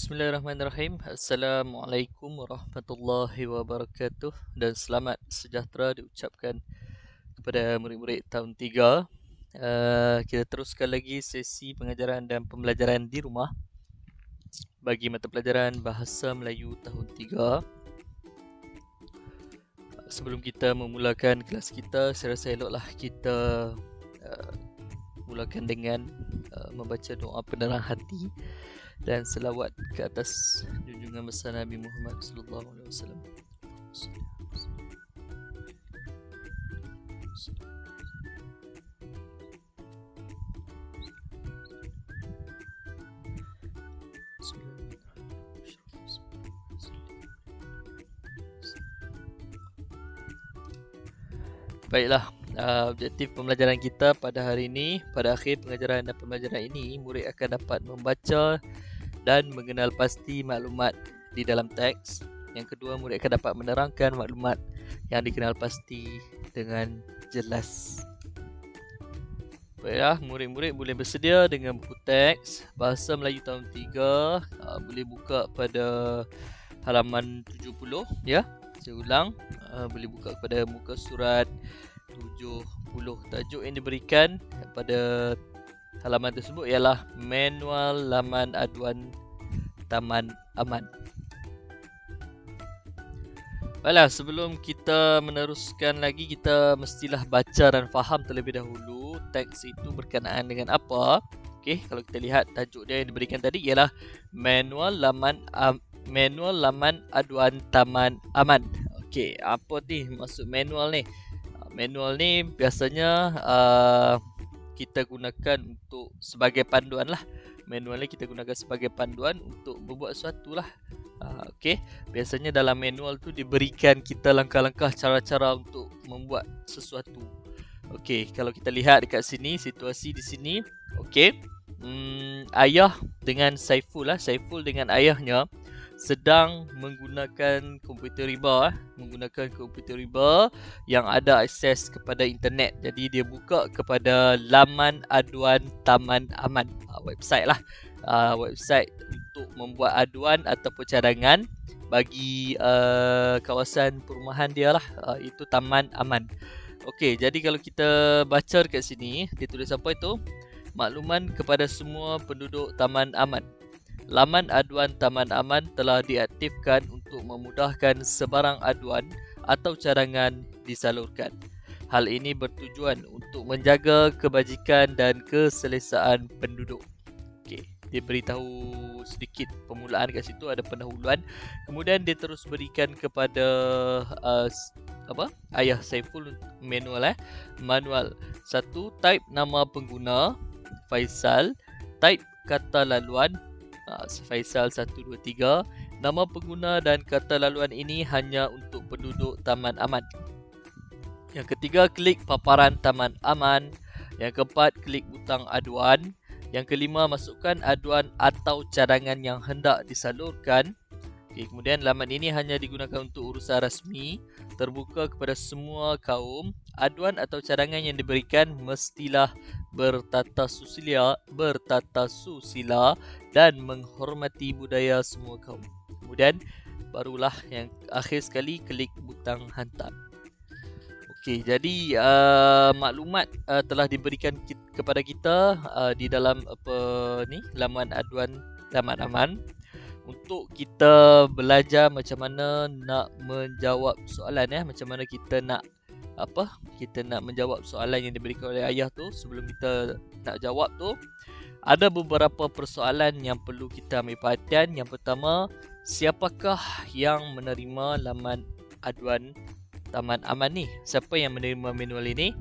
Bismillahirrahmanirrahim. Assalamualaikum warahmatullahi wabarakatuh dan selamat sejahtera diucapkan kepada murid-murid tahun 3. Kita teruskan lagi sesi pengajaran dan pembelajaran di rumah bagi mata pelajaran Bahasa Melayu tahun 3. Sebelum kita memulakan kelas kita, saya rasa eloklah kita mulakan dengan membaca doa penerang hati dan selawat ke atas junjungan besar Nabi Muhammad sallallahu alaihi wasallam. Baiklah, objektif pembelajaran kita pada hari ini, pada akhir pengajaran dan pembelajaran ini, murid akan dapat membaca dan mengenal pasti maklumat di dalam teks. Yang kedua, murid akan dapat menerangkan maklumat yang dikenal pasti dengan jelas. Baiklah, murid-murid boleh bersedia dengan buku teks Bahasa Melayu tahun 3. Boleh buka pada halaman 70 ya. Saya ulang, boleh buka pada muka surat 70. Tajuk yang diberikan pada halaman tersebut ialah Manual Laman Aduan Taman Aman. Baiklah, sebelum kita meneruskan lagi, kita mestilah baca dan faham terlebih dahulu teks itu berkenaan dengan apa. Okey, kalau kita lihat tajuk dia yang diberikan tadi ialah Manual Laman Aduan Taman Aman. Okey, apa ni maksud manual ni? Manual ni biasanya kita gunakan untuk sebagai panduan lah. Manual ni kita gunakan sebagai panduan untuk berbuat sesuatu lah. Okey, biasanya dalam manual tu diberikan kita langkah-langkah cara-cara untuk membuat sesuatu. Okey, kalau kita lihat dekat sini, situasi di sini. Okey, ayah dengan Saiful lah. Saiful dengan ayahnya sedang menggunakan komputer riba, menggunakan komputer riba yang ada akses kepada internet. Jadi dia buka kepada laman aduan Taman Aman, website lah, website untuk membuat aduan ataupun cadangan bagi kawasan perumahan dia lah, itu Taman Aman. Okey, jadi kalau kita baca dekat sini, dia tulis apa itu? Makluman kepada semua penduduk Taman Aman. Laman aduan Taman Aman telah diaktifkan untuk memudahkan sebarang aduan atau cadangan disalurkan. Hal ini bertujuan untuk menjaga kebajikan dan keselesaan penduduk. Okey, dia beritahu sedikit permulaan kat situ, ada pendahuluan. Kemudian dia terus berikan kepada ayah Saiful manual. Manual 1, type nama pengguna Faisal, type kata laluan Faisal 123. Nama pengguna dan kata laluan ini hanya untuk penduduk Taman Aman. Yang ketiga, klik paparan Taman Aman. Yang keempat, klik butang aduan. Yang kelima, masukkan aduan atau cadangan yang hendak disalurkan. Okay, kemudian laman ini hanya digunakan untuk urusan rasmi, terbuka kepada semua kaum. Aduan atau cadangan yang diberikan mestilah bertata susila dan menghormati budaya semua kaum. Kemudian barulah yang akhir sekali, klik butang hantar. Okey, jadi maklumat telah diberikan kepada kita di dalam laman aduan Taman Aman untuk kita belajar macam mana nak menjawab soalan macam mana kita nak menjawab soalan yang diberikan oleh ayah tu. Sebelum kita nak jawab tu, ada beberapa persoalan yang perlu kita ambil perhatian. Yang pertama, siapakah yang menerima laman aduan Taman Aman ni? Siapa yang menerima manual ini?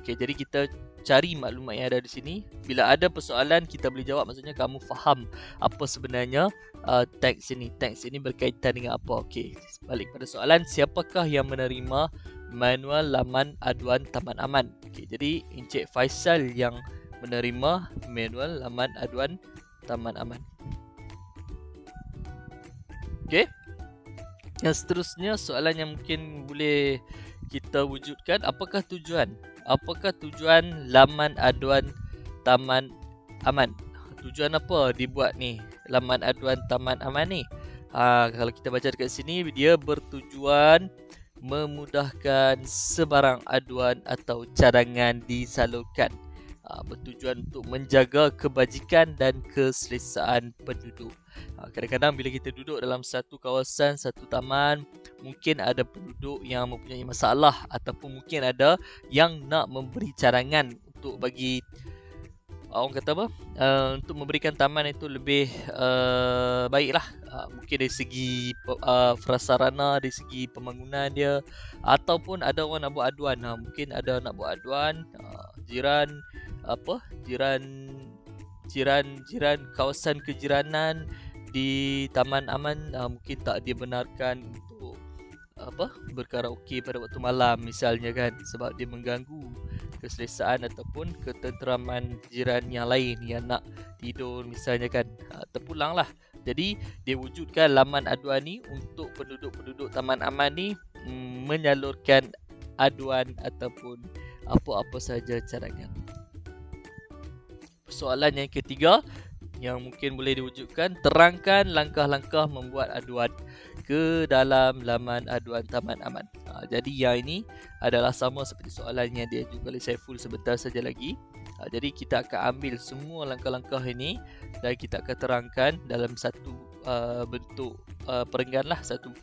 Okey, jadi kita cari maklumat yang ada di sini. Bila ada persoalan, kita boleh jawab, maksudnya kamu faham apa sebenarnya teks ini. Teks ini berkaitan dengan apa? Okey, balik pada soalan, siapakah yang menerima manual laman aduan Taman Aman? Okey, jadi Encik Faisal yang menerima manual laman aduan Taman Aman. Okey. Yang seterusnya, soalan yang mungkin boleh kita wujudkan, apakah tujuan laman aduan Taman Aman? Tujuan apa dibuat ni laman aduan Taman Aman ni? Kalau kita baca dekat sini, dia bertujuan memudahkan sebarang aduan atau cadangan disalurkan. Bertujuan untuk menjaga kebajikan dan keselesaan penduduk. Kadang-kadang bila kita duduk dalam satu kawasan, satu taman, mungkin ada penduduk yang mempunyai masalah ataupun mungkin ada yang nak memberi cadangan untuk bagi orang kata apa, untuk memberikan taman itu lebih baiklah. Mungkin dari segi prasarana, dari segi pembangunan dia, ataupun ada orang nak buat aduan. Mungkin ada nak buat aduan jiran kawasan kejiranan di Taman Aman mungkin tak dibenarkan untuk berkaraoke pada waktu malam misalnya kan, sebab dia mengganggu keselesaan ataupun ketenteraman jiran yang lain yang nak tidur misalnya kan. Terpulanglah. Jadi dia wujudkan laman aduan ni untuk penduduk-penduduk Taman Aman ni menyalurkan aduan ataupun apa-apa saja cadangan. Soalan yang ketiga yang mungkin boleh diwujudkan, terangkan langkah-langkah membuat aduan ke dalam laman aduan Taman Aman. Jadi yang ini adalah sama seperti soalan yang diajukan oleh Saiful sebentar saja lagi. Jadi kita akan ambil semua langkah-langkah ini dan kita akan terangkan dalam satu bentuk perenggan lah, satu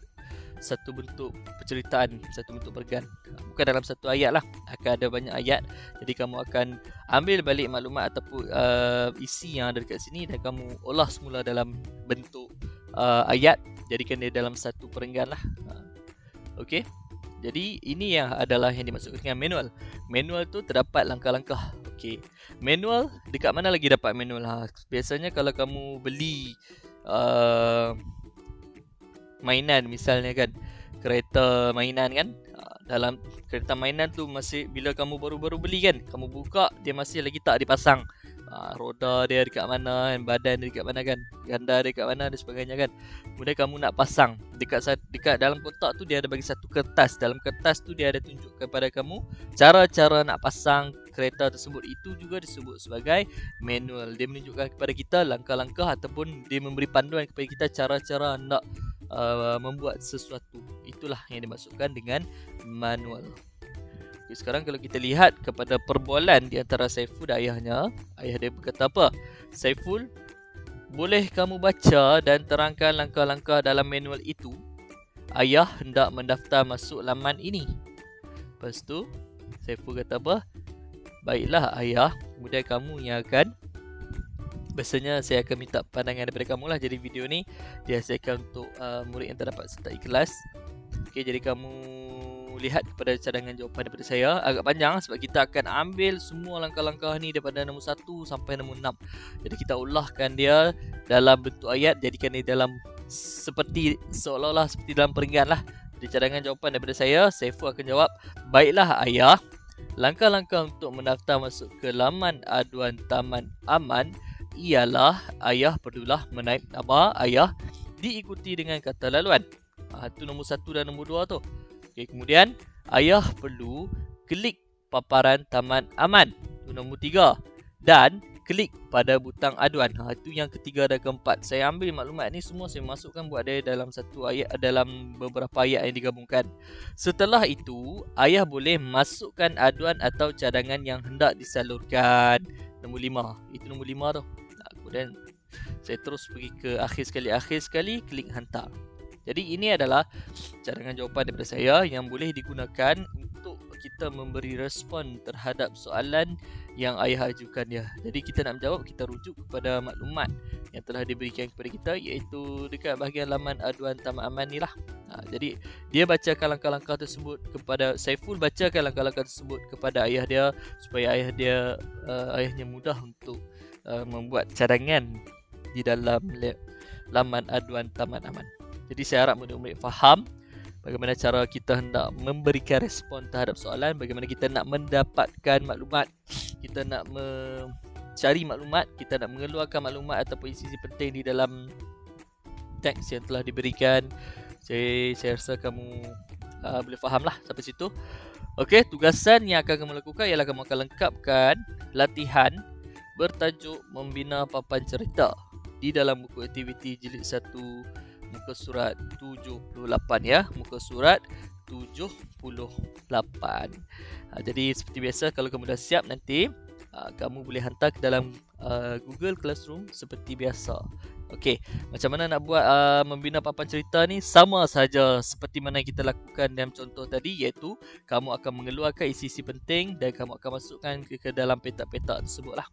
bentuk penceritaan, satu bentuk perenggan. Bukan dalam satu ayat lah, akan ada banyak ayat. Jadi kamu akan ambil balik maklumat ataupun isi yang ada dekat sini dan kamu olah semula dalam bentuk ayat. Jadikan dia dalam satu perenggan lah. Okey. Jadi ini yang adalah yang dimaksudkan dengan manual. Manual tu terdapat langkah-langkah. Okey. Manual dekat mana lagi dapat manual? Biasanya kalau kamu beli mainan misalnya kan, kereta mainan kan, dalam kereta mainan tu masih bila kamu baru-baru beli kan, kamu buka dia masih lagi tak dipasang. Roda dia dekat mana, badan dia dekat mana kan, ganda dia dekat mana dan sebagainya kan. Kemudian kamu nak pasang dekat dalam kotak tu dia ada bagi satu kertas. Dalam kertas tu dia ada tunjuk kepada kamu cara-cara nak pasang kereta tersebut. Itu juga disebut sebagai manual. Dia menunjukkan kepada kita langkah-langkah ataupun dia memberi panduan kepada kita cara-cara nak membuat sesuatu. Itulah yang dimaksudkan dengan manual. Sekarang kalau kita lihat kepada perbualan di antara Saiful dan ayahnya, ayah dia berkata apa? Saiful, boleh kamu baca dan terangkan langkah-langkah dalam manual itu? Ayah hendak mendaftar masuk laman ini. Lepas tu Saiful kata apa? Baiklah ayah, kemudian kamu yang akan, biasanya saya akan minta pandangan daripada kamu lah. Jadi video ni dihasilkan untuk murid yang tak dapat serta ikhlas. Okey, jadi kamu lihat kepada cadangan jawapan daripada saya. Agak panjang sebab kita akan ambil semua langkah-langkah ni daripada nombor 1 sampai nombor 6. Jadi kita ulahkan dia dalam bentuk ayat, jadikan dia dalam seperti seolah-olah seperti dalam perenggan lah. Jadi cadangan jawapan daripada saya, Saiful akan jawab, baiklah ayah, langkah-langkah untuk mendaftar masuk ke laman aduan Taman Aman ialah ayah perlulah menaip nama ayah diikuti dengan kata laluan. Itu nombor 1 dan nombor 2 tu. Okay, kemudian ayah perlu klik paparan Taman Aman. Itu nombor 3. Dan klik pada butang aduan. Itu yang ketiga dan keempat. Saya ambil maklumat ni semua, saya masukkan buat dia dalam satu ayat, dalam beberapa ayat yang digabungkan. Setelah itu, ayah boleh masukkan aduan atau cadangan yang hendak disalurkan. Nombor 5. Itu nombor 5 tu. Kemudian saya terus pergi ke akhir sekali, klik hantar. Jadi ini adalah cadangan jawapan daripada saya yang boleh digunakan untuk kita memberi respon terhadap soalan yang ayah ajukan dia. Jadi kita nak menjawab, kita rujuk kepada maklumat yang telah diberikan kepada kita, iaitu dekat bahagian laman aduan Taman Aman ni lah. Jadi dia bacakan langkah-langkah tersebut kepada Saiful, bacakan langkah-langkah tersebut kepada ayah dia supaya ayahnya mudah untuk membuat cadangan di dalam laman aduan Taman Aman. Jadi saya harap murid-murid faham bagaimana cara kita hendak memberikan respon terhadap soalan, bagaimana kita nak mendapatkan maklumat, kita nak mencari maklumat, kita nak mengeluarkan maklumat ataupun isi-isi penting di dalam teks yang telah diberikan. Saya rasa kamu boleh faham lah sampai situ. Okey, tugasan yang akan kamu lakukan ialah kamu akan lengkapkan latihan bertajuk membina papan cerita. di dalam buku aktiviti jilid 1 muka surat 78 ya, muka surat 78. Jadi seperti biasa, kalau kamu dah siap nanti kamu boleh hantar ke dalam Google Classroom seperti biasa. Okey, macam mana nak buat membina papan cerita ni? Sama saja seperti mana kita lakukan dalam contoh tadi, iaitu kamu akan mengeluarkan isi-isi penting dan kamu akan masukkan ke dalam petak-petak tersebut lah.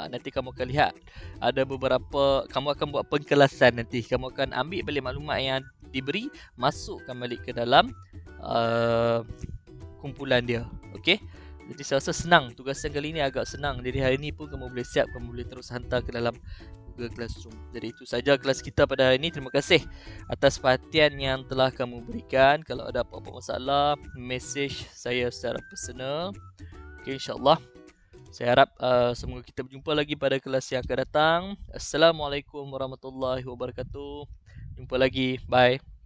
Nanti kamu akan lihat ada beberapa, kamu akan buat pengkelasan nanti. Kamu akan ambil balik maklumat yang diberi, masukkan balik ke dalam kumpulan dia. Okey. Jadi saya rasa senang, tugasan kali ni agak senang. Jadi hari ni pun kamu boleh siap, kamu boleh terus hantar ke dalam Google Classroom. Jadi itu saja kelas kita pada hari ini. Terima kasih atas perhatian yang telah kamu berikan. Kalau ada apa-apa masalah, message saya secara personal. Okay, insyaAllah. Saya harap semoga kita berjumpa lagi pada kelas yang akan datang. Assalamualaikum warahmatullahi wabarakatuh. Jumpa lagi. Bye.